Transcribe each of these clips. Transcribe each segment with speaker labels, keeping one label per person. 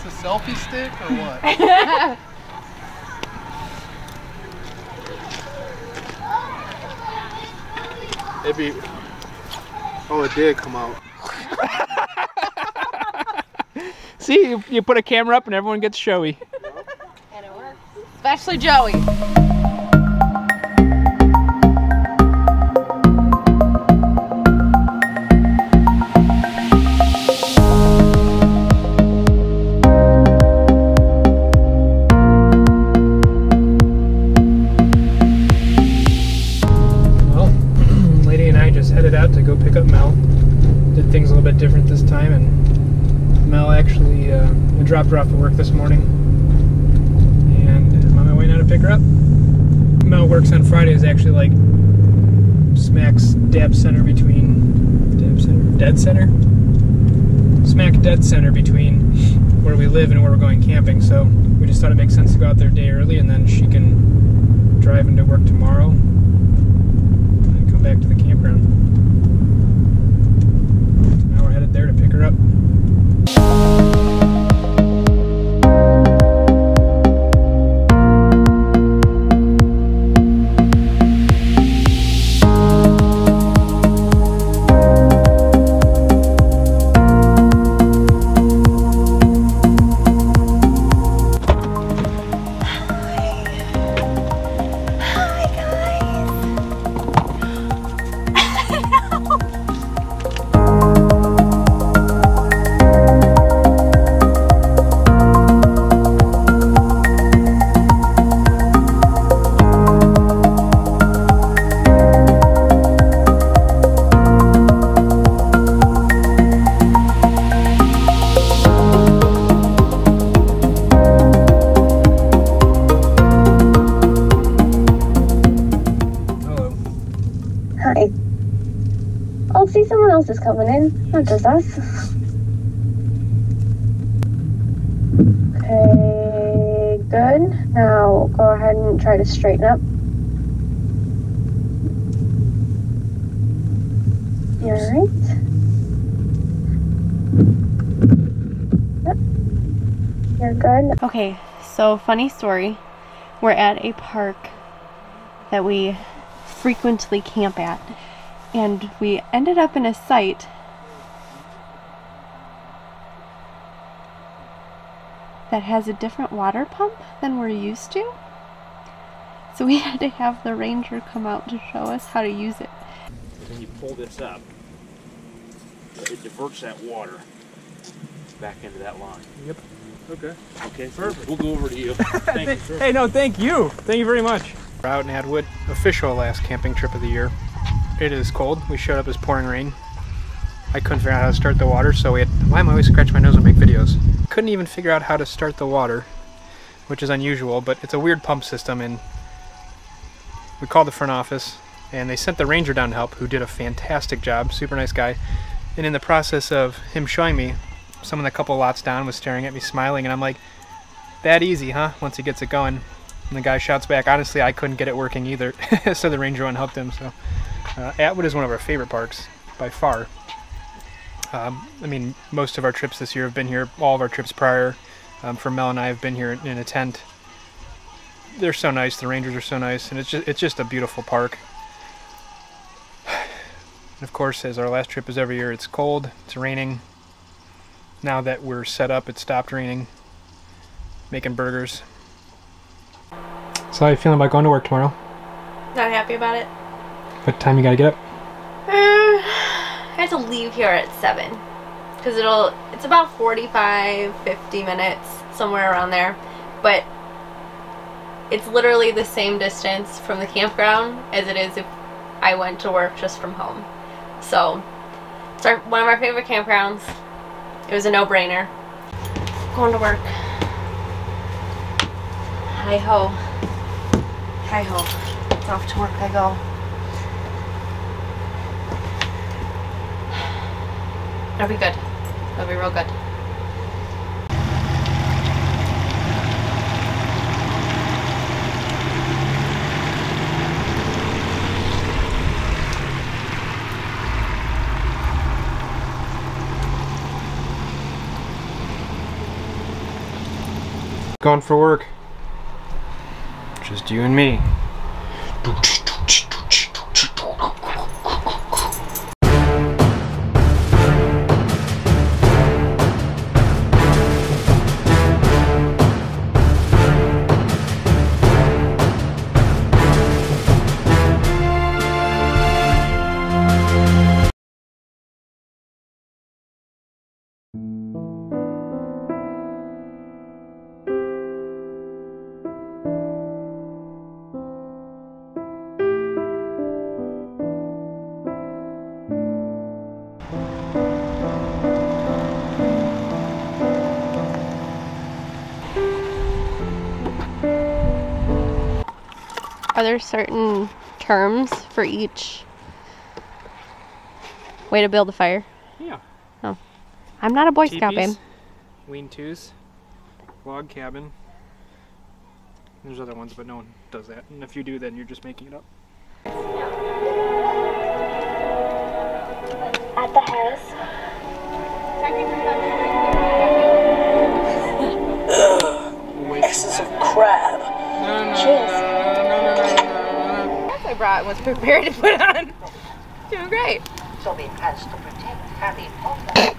Speaker 1: this a selfie stick or what? Maybe. Oh, it did come out.
Speaker 2: See, you put a camera up and everyone gets showy.
Speaker 3: And it works. Especially Joey.
Speaker 2: Headed out to go pick up Mel. Did things a little bit different this time, and Mel actually I dropped her off at work this morning, and I'm on my way now to pick her up. Mel works on Fridays, actually, like smack dead center between where we live and where we're going camping. So we just thought it makes sense to go out there a day early, and then she can drive into work tomorrow and come back to the campground. There to pick her up.
Speaker 4: I'll see someone else is coming in, not just us. Okay, good. Now go ahead and try to straighten up. You alright? Yep. You're good.
Speaker 5: Okay, so funny story. We're at a park that we frequently camp at, and we ended up in a site that has a different water pump than we're used to. So we had to have the ranger come out to show us how to use it.
Speaker 6: When you pull this up, it diverts that water back into that line.
Speaker 2: Yep. Okay.
Speaker 6: Okay, perfect. We'll go over to you. Thank you, sir.
Speaker 2: Hey, no, thank you. Thank you very much. We're out in Atwood, official last camping trip of the year. It is cold. We showed up as pouring rain. I couldn't figure out how to start the water, so we had, why am I always scratching my nose and make videos? Couldn't even figure out how to start the water, which is unusual, but it's a weird pump system, and we called the front office, and they sent the ranger down to help, who did a fantastic job, super nice guy. And in the process of him showing me, someone a couple lots down was staring at me smiling, and I'm like, that easy, huh? Once he gets it going. And the guy shouts back, honestly, I couldn't get it working either. So the ranger went and helped him. So Atwood is one of our favorite parks by far. I mean, most of our trips this year have been here. All of our trips prior for Mel and I have been here in a tent. They're so nice. The rangers are so nice, and it's just a beautiful park. And of course, as our last trip is every year, it's cold, it's raining. Now that we're set up, it stopped raining. Making burgers. So how are you feeling about going to work tomorrow?
Speaker 5: Not happy about it.
Speaker 2: What time you gotta get up?
Speaker 5: I have to leave here at 7 because it's about 45-50 minutes, somewhere around there, but it's literally the same distance from the campground as it is if I went to work just from home. So it's one of our favorite campgrounds. It was a no-brainer. Going to work. Hi-ho. Hi-ho. It's off to work I go. It'll be good. It'll be real good.
Speaker 2: Going for work. Just you and me.
Speaker 5: Are there certain terms for each way to build a fire?
Speaker 2: Yeah.
Speaker 5: Oh. I'm not a Boy Scout, babe.
Speaker 2: Lean-tos, log cabin. There's other ones, but no one does that. And if you do, then you're just making it up.
Speaker 4: At the house.
Speaker 7: Pieces of crab.
Speaker 3: I brought and was prepared to put on. Doing great.
Speaker 7: So it has to protect Harry Potter.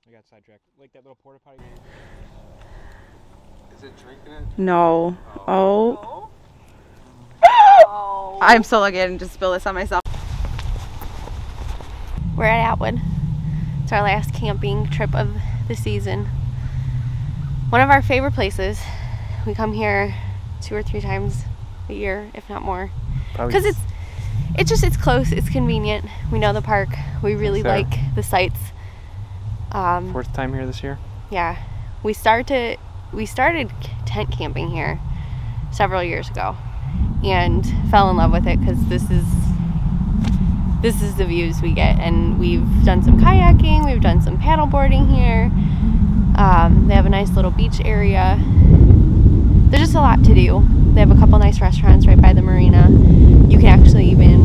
Speaker 2: I got sidetracked. Like that little porta potty.
Speaker 1: Is it drinking it?
Speaker 8: No. Oh. I'm so lucky I didn't just spill this on myself.
Speaker 5: We're at Atwood. It's our last camping trip of the season. One of our favorite places. We come here 2 or 3 times a year, if not more. Because it's close, it's convenient. We know the park. We really like the sights.
Speaker 2: 4th time here this year.
Speaker 5: Yeah, we started tent camping here several years ago, and fell in love with it because this is the views we get. And we've done some kayaking, we've done some paddle boarding here. They have a nice little beach area. There's just a lot to do. They have a couple nice restaurants right by the marina. You can actually even